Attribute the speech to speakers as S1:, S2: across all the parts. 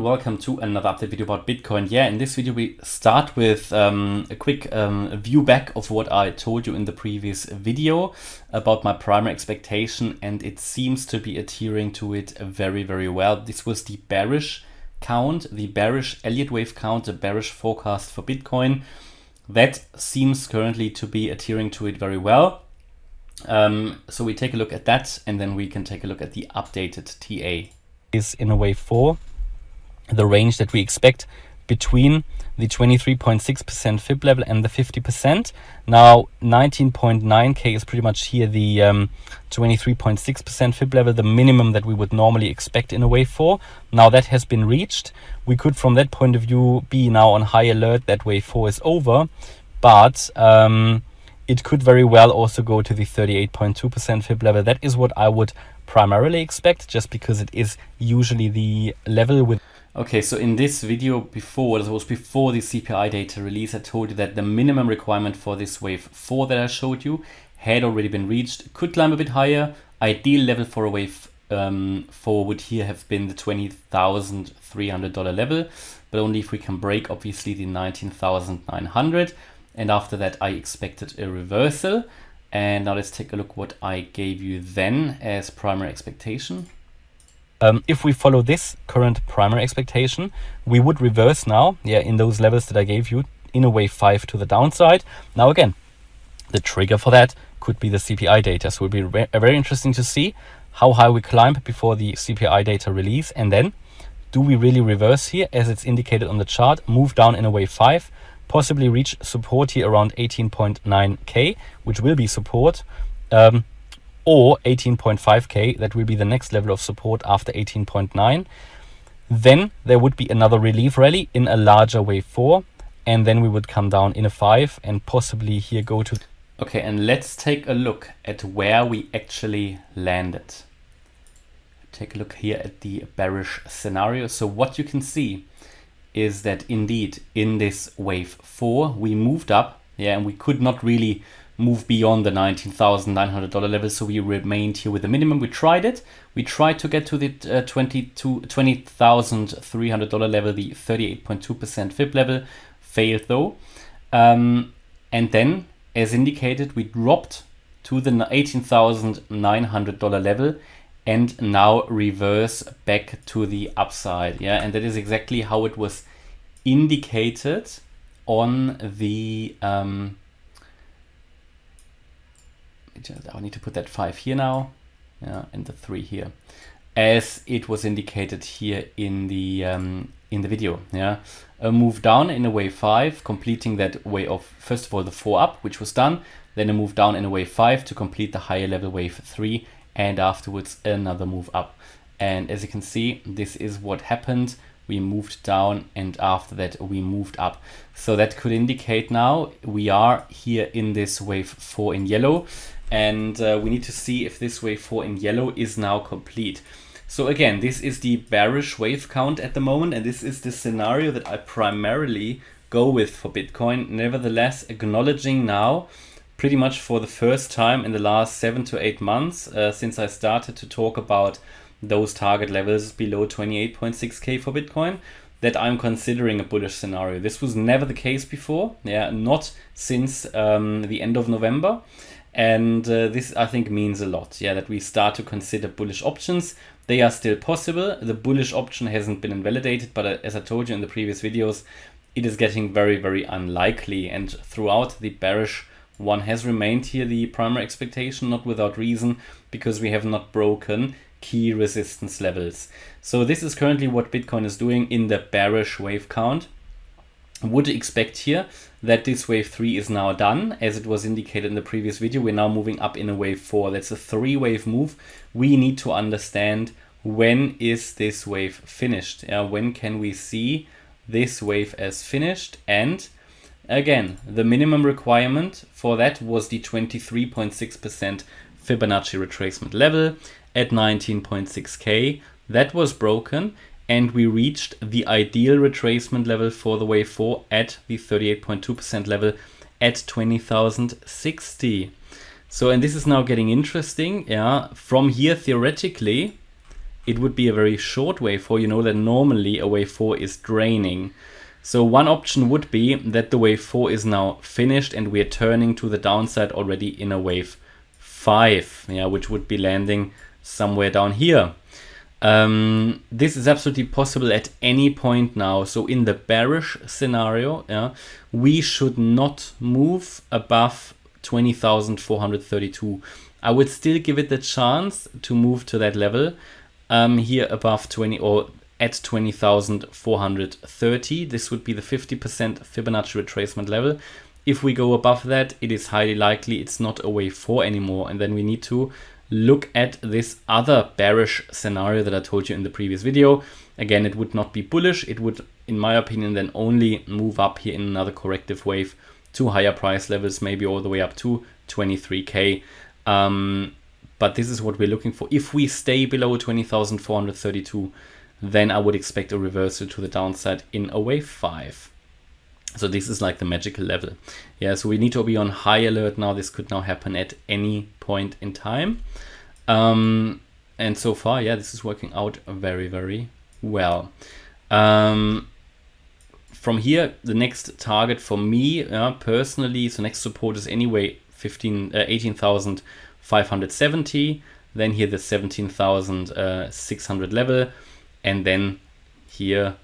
S1: Welcome to another update video about Bitcoin. In this video we start with a quick view back of what I told you in the previous video about my primary expectation, and it seems to be adhering to it very, very well. This was the bearish count, the bearish Elliott Wave count, the bearish forecast for Bitcoin. That seems currently to be adhering to it very well. So we take a look at that, and then we can take a look at the updated TA. Is in a wave 4. The range that we expect between the 23.6% fib level and the 50%. Now 19.9k is pretty much here the 23.6% fib level, the minimum that we would normally expect in a wave 4. Now that has been reached. We could from that point of view be now on high alert that wave 4 is over, but it could very well also go to the 38.2% fib level. That is what I would primarily expect, just because it is usually the level with. Okay, so in this video before the CPI data release, I told you that the minimum requirement for this wave 4 that I showed you had already been reached. Could climb a bit higher. Ideal level for a wave 4 would here have been the $20,300 level, but only if we can break obviously the 19,900. And after that I expected a reversal. And now let's take a look what I gave you then as primary expectation. If we follow this current primary expectation, we would reverse now, in those levels that I gave you in a wave 5 to the downside. Now again, the trigger for that could be the CPI data. So it will be very interesting to see how high we climb before the CPI data release. And then do we really reverse here as it's indicated on the chart, move down in a wave 5, possibly reach support here around 18.9k, which will be support, or 18.5k, that will be the next level of support after 18.9. Then there would be another relief rally in a larger wave 4, and then we would come down in a 5 and possibly here go to. Okay, and let's take a look at where we actually landed. Take a look here at the bearish scenario. So what you can see is that indeed in this wave 4 we moved up, and we could not really move beyond the $19,900 level, so we remained here with the minimum. We tried it. We tried to get to the $20,300 level, the 38.2% fib level. Failed though. And then, as indicated, we dropped to the $18,900 level and now reverse back to the upside. And that is exactly how it was indicated on the I need to put that 5 here now, and the 3 here, as it was indicated here in the video. A move down in a wave 5, completing that way of, first of all, the 4 up, which was done, then a move down in a wave 5 to complete the higher level wave 3, and afterwards another move up. And as you can see, this is what happened. We moved down, and after that we moved up. So that could indicate now we are here in this wave 4 in yellow, and we need to see if this wave 4 in yellow is now complete. So again, this is the bearish wave count at the moment, and this is the scenario that I primarily go with for Bitcoin. Nevertheless, acknowledging now pretty much for the first time in the last 7 to 8 months since I started to talk about those target levels below 28.6k for Bitcoin, that I'm considering a bullish scenario. This was never the case before, not since the end of November. And this, I think, means a lot, that we start to consider bullish options. They are still possible. The bullish option hasn't been invalidated, but as I told you in the previous videos, it is getting very, very unlikely. And throughout, the bearish one has remained here the primary expectation, not without reason, because we have not broken key resistance levels. So this is currently what Bitcoin is doing in the bearish wave count. Would expect here that this wave 3 is now done, as it was indicated in the previous video. We're now moving up in a wave 4. That's a 3-wave move. We need to understand, when is this wave finished? When can we see this wave as finished? And again, the minimum requirement for that was the 23.6% Fibonacci retracement level at 19.6k. That was broken, and we reached the ideal retracement level for the wave 4 at the 38.2% level at 20,060. So, and this is now getting interesting. From here, theoretically, it would be a very short wave 4. You know that normally a wave 4 is draining. So one option would be that the wave 4 is now finished and we are turning to the downside already in a wave 5, yeah, which would be landing somewhere down here. This is absolutely possible at any point now. So in the bearish scenario, yeah, we should not move above 20,432. I would still give it the chance to move to that level here above 20 or at 20,430. This would be the 50% Fibonacci retracement level. If we go above that, it is highly likely it's not a wave 4 anymore, and then we need to look at this other bearish scenario that I told you in the previous video. Again, it would not be bullish. It would, in my opinion, then only move up here in another corrective wave to higher price levels, maybe all the way up to 23K. But this is what we're looking for. If we stay below 20,432, then I would expect a reversal to the downside in a wave 5. So this is like the magical level. Yeah, so we need to be on high alert now. This could now happen at any point in time. And so far, yeah, this is working out very, very well. From here, the next target for me personally, so next support is anyway 18,570. Then here the 17,600 level. And then here,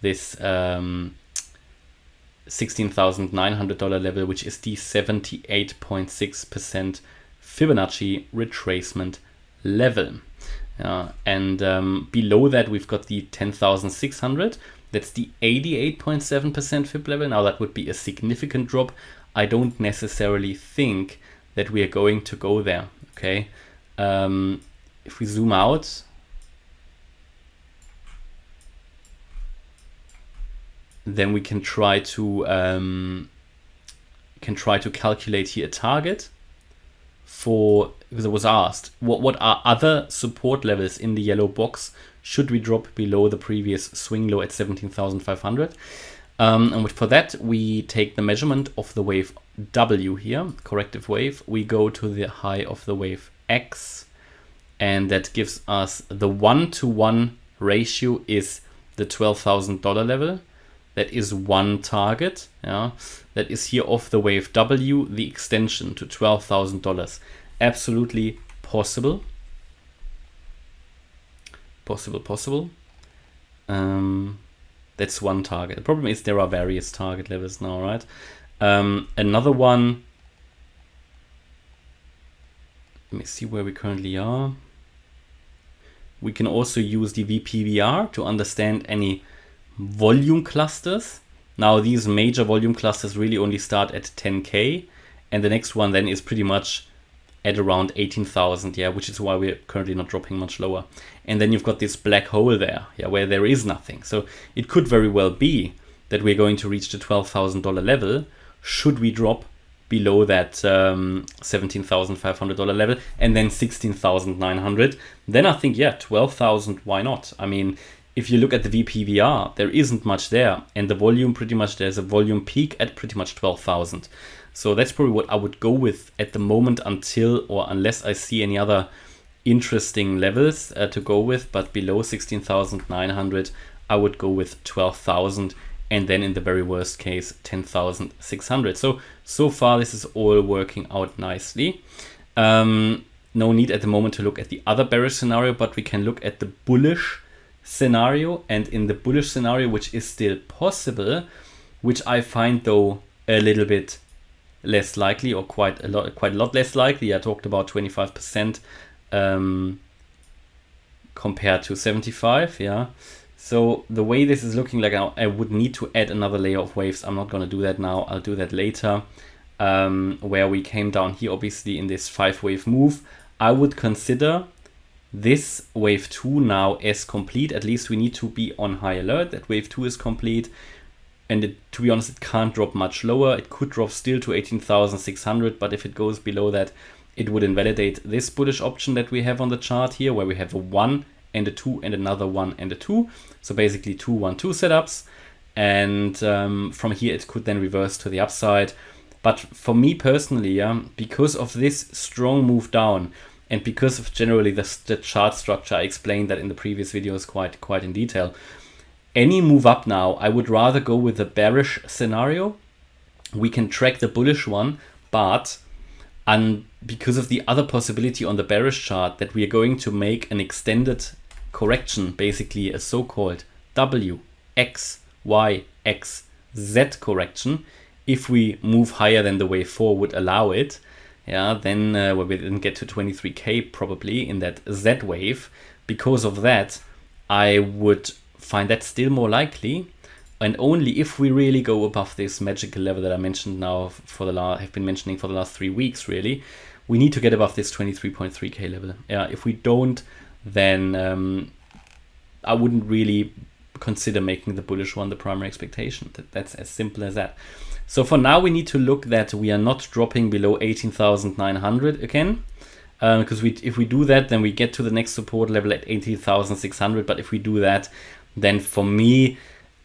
S1: this $16,900 level, which is the 78.6% Fibonacci retracement level. And below that, we've got the 10,600. That's the 88.7% Fib level. Now that would be a significant drop. I don't necessarily think that we are going to go there. Okay. If we zoom out, then we can try to calculate here a target for, because I was asked what are other support levels in the yellow box should we drop below the previous swing low at 17,500. And for that we take the measurement of the wave W here, corrective wave. We go to the high of the wave X, and that gives us the 1-to-1 ratio is the $12,000 level. That is one target. Yeah, that is here off the wave W, the extension to $12,000. Absolutely possible. Possible. That's one target. The problem is there are various target levels now, right? Another one. Let me see where we currently are. We can also use the VPVR to understand any volume clusters. Now these major volume clusters really only start at 10K, and the next one then is pretty much at around 18,000, yeah, which is why we're currently not dropping much lower. And then you've got this black hole there, yeah, where there is nothing. So it could very well be that we're going to reach the $12,000 level should we drop below that $17,500 level, and then 16,900. Then I think, yeah, 12,000, why not? I mean, if you look at the VPVR, there isn't much there, and the volume pretty much, there's a volume peak at pretty much 12,000. So that's probably what I would go with at the moment until, or unless I see any other interesting levels to go with, but below 16,900, I would go with 12,000, and then in the very worst case, 10,600. So far this is all working out nicely. No need at the moment to look at the other bearish scenario, but we can look at the bullish scenario. And in the bullish scenario, which is still possible, which I find though a little bit less likely, or quite a lot less likely. I talked about 25% compared to 75, yeah. So the way this is looking like, I would need to add another layer of waves. I'm not going to do that now. I'll do that later. Where we came down here, obviously in this 5-wave move, I would consider this wave 2 now as complete. At least we need to be on high alert that wave 2 is complete. And to be honest, it can't drop much lower. It could drop still to 18,600, but if it goes below that, it would invalidate this bullish option that we have on the chart here, where we have a 1 and a 2 and another 1 and a 2. So basically 2, 1, 2 setups. And from here, it could then reverse to the upside. But for me personally, because of this strong move down, And because of generally the chart structure, I explained that in the previous videos quite in detail. Any move up now, I would rather go with the bearish scenario. We can track the bullish one, but because of the other possibility on the bearish chart that we are going to make an extended correction, basically a so-called W, X, Y, X, Z correction, if we move higher than the wave 4 would allow it, yeah, then we didn't get to 23K probably in that Z wave. Because of that, I would find that still more likely. And only if we really go above this magical level that I mentioned now have been mentioning for the last 3 weeks, really, we need to get above this 23.3K level. Yeah, if we don't, then I wouldn't really consider making the bullish one the primary expectation. That's as simple as that. So for now, we need to look that we are not dropping below 18,900 again. Because if we do that, then we get to the next support level at 18,600. But if we do that, then for me,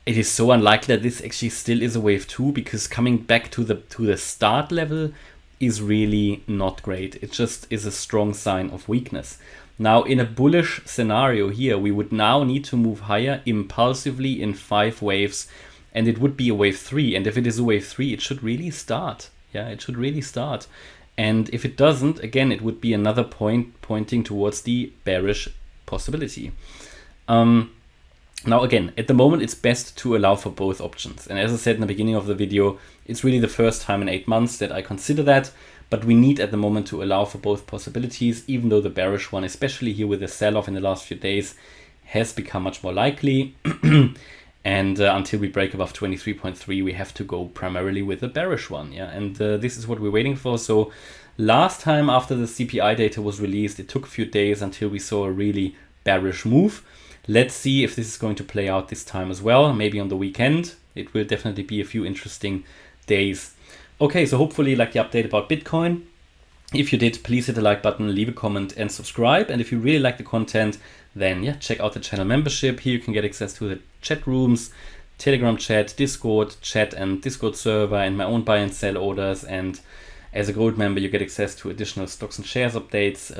S1: it is so unlikely that this actually still is a wave 2, because coming back to the start level is really not great. It just is a strong sign of weakness. Now, in a bullish scenario here, we would now need to move higher impulsively in 5 waves, and it would be a wave 3. And if it is a wave 3, it should really start. Yeah, it should really start. And if it doesn't, again, it would be another point pointing towards the bearish possibility. Now, again, at the moment, it's best to allow for both options. And as I said in the beginning of the video, it's really the first time in 8 months that I consider that. But we need at the moment to allow for both possibilities, even though the bearish one, especially here with the sell-off in the last few days, has become much more likely. And until we break above 23.3, we have to go primarily with the bearish one. Yeah, and this is what we're waiting for. So last time after the CPI data was released, it took a few days until we saw a really bearish move. Let's see if this is going to play out this time as well, maybe on the weekend. It will definitely be a few interesting days. Okay, so hopefully you liked the update about Bitcoin. If you did, please hit the like button, leave a comment and subscribe. And if you really like the content, then yeah, check out the channel membership. Here you can get access to the chat rooms, Telegram chat, Discord chat and Discord server, and my own buy and sell orders. And as a gold member, you get access to additional stocks and shares updates,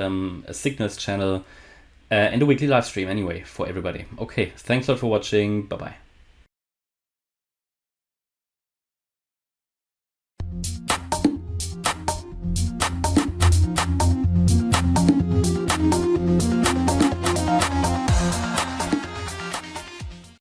S1: a signals channel, and a weekly live stream anyway for everybody. Okay, thanks a lot for watching. Bye-bye.